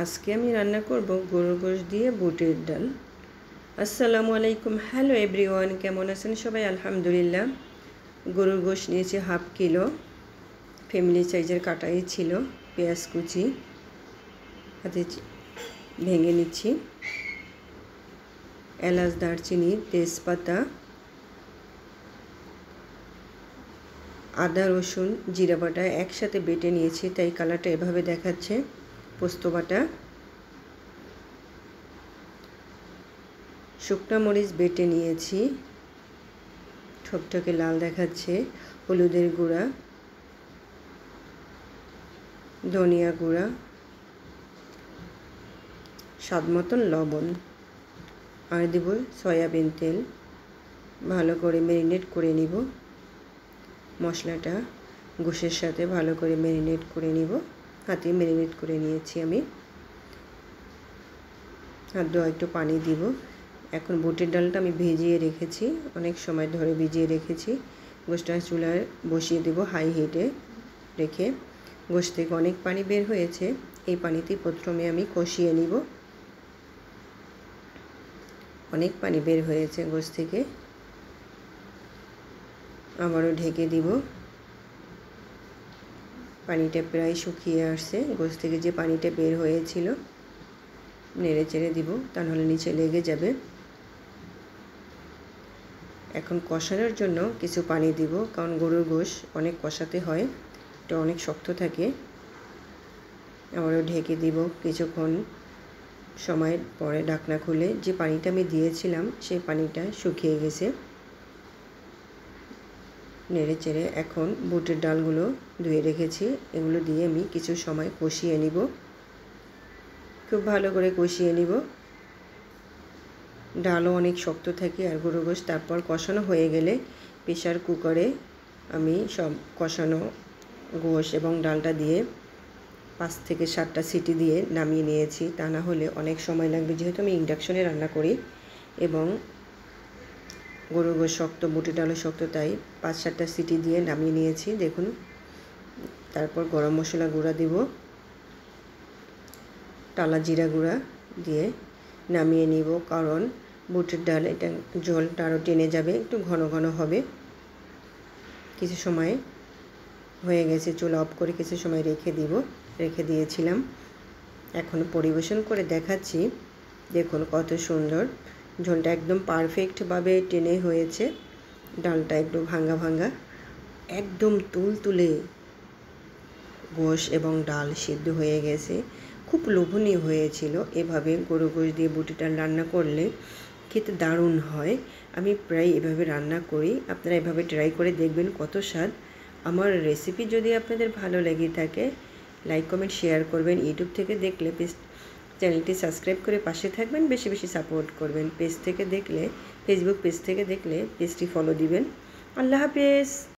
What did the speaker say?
আজকে আমি রান্না করব গরুর গোশত দিয়ে বুটের ডাল। আসসালামু আলাইকুম, হ্যালো এভরিওয়ান, কেমন আছেন সবাই? আলহামদুলিল্লাহ। গরুর গোশত নিয়েছি হাফ কিলো, ফ্যামিলি সাইজের কাটাই ছিল। পেঁয়াজ কুচি হাতে ভেঙে নিচ্ছি, এলাচ, দারচিনি, তেজপাতা, আদা, রসুন, জিরা বাটা একসাথে বেটে নিয়েছি, তাই কালারটা এভাবে দেখাচ্ছে। পোস্ত বাটা, শুকনো মরিচ বেটে নিয়েছি, ঠকঠকে লাল দেখাচ্ছে। হলুদের গুঁড়া, ধনিয়া গুঁড়া, স্বাদ মতন লবণ, আর দেব সয়াবিন তেল। ভালো করে ম্যারিনেট করে নিব। মশলাটা গোশের সাথে ভালো করে ম্যারিনেট করে নিব। হাতে ম্যারিনেট করে নিয়েছি আমি। আর একটু পানি দিব। এখন বুটের ডালটা আমি ভিজিয়ে রেখেছি, অনেক সময় ধরে ভিজিয়ে রেখেছি। গোশতটা চুলায় বসিয়ে দেব হাই হিটে রেখে। গোশত থেকে অনেক পানি বের হয়েছে, এই পানিতে প্রথমে আমি কষিয়ে নিব। অনেক পানি বের হয়েছে গোশত থেকে, আবারও ঢেকে দিব। পানিটা প্রায় শুকিয়ে আসছে। গোশত থেকে যে পানিটা বের হয়েছিল নেড়ে চেড়ে দিব, তা নাহলে নিচে লেগে যাবে। এখন কষানোর জন্য কিছু পানি দিব, কারণ গরুর গোশত অনেক কষাতে হয়, এটা অনেক শক্ত থাকে। আবারও ঢেকে দিব। কিছুক্ষণ সময় পরে ঢাকনা খুলে যে পানিটা আমি দিয়েছিলাম সেই পানিটা শুকিয়ে গেছে। নেড়ে চেড়ে এখন বুটের ডালগুলো ধুয়ে রেখেছি, এগুলো দিয়ে আমি কিছু সময় কষিয়ে নিব। খুব ভালো করে কষিয়ে নিব। ডালও অনেক শক্ত থাকে আর গরুর গোশত। তারপর কষানো হয়ে গেলে প্রেসার কুকারে আমি সব কষানো গোশত এবং ডালটা দিয়ে 5 থেকে 7টা সিটি দিয়ে নামিয়ে নিয়েছি। তা না হলে অনেক সময় লাগবে, যেহেতু আমি ইন্ডাকশনে রান্না করি এবং গরুর গোশত শক্ত, বুটের ডালও শক্ত, তাই 5-7টা সিটি দিয়ে নামিয়ে নিয়েছি। দেখুন, তারপর গরম মশলা গুঁড়া দিব, টালা জিরা গুঁড়া দিয়ে নামিয়ে নিব, কারণ বুটের ডাল এটা জলটা আরও টেনে যাবে, একটু ঘন ঘন হবে। কিছু সময় হয়ে গেছে, চুলা অফ করে কিছু সময় রেখে দিয়েছিলাম। এখন পরিবেশন করে দেখাচ্ছি। দেখুন কত সুন্দর, ঝোলটা একদম পারফেক্টভাবে টেনে হয়েছে। ডালটা একটু ভাঙ্গা ভাঙ্গা, একদম তুলতুলে গোশত এবং ডাল সিদ্ধ হয়ে গেছে। খুব লোভনীয় হয়েছিল। এভাবে গরুর গোশত দিয়ে বুটের ডাল রান্না করলে খেতে দারুণ হয়। আমি প্রায় এভাবে রান্না করি, আপনারা এভাবে ট্রাই করে দেখবেন কত স্বাদ। আমার রেসিপি যদি আপনাদের ভালো লেগে থাকে, লাইক কমেন্ট শেয়ার করবেন। ইউটিউব থেকে দেখলে চ্যানেলটি সাবস্ক্রাইব করে পাশে থাকবেন, বেশি বেশি সাপোর্ট করবেন। ফেসবুক পেজ থেকে দেখলে পেজটি ফলো দিবেন। আল্লাহ হাফেজ।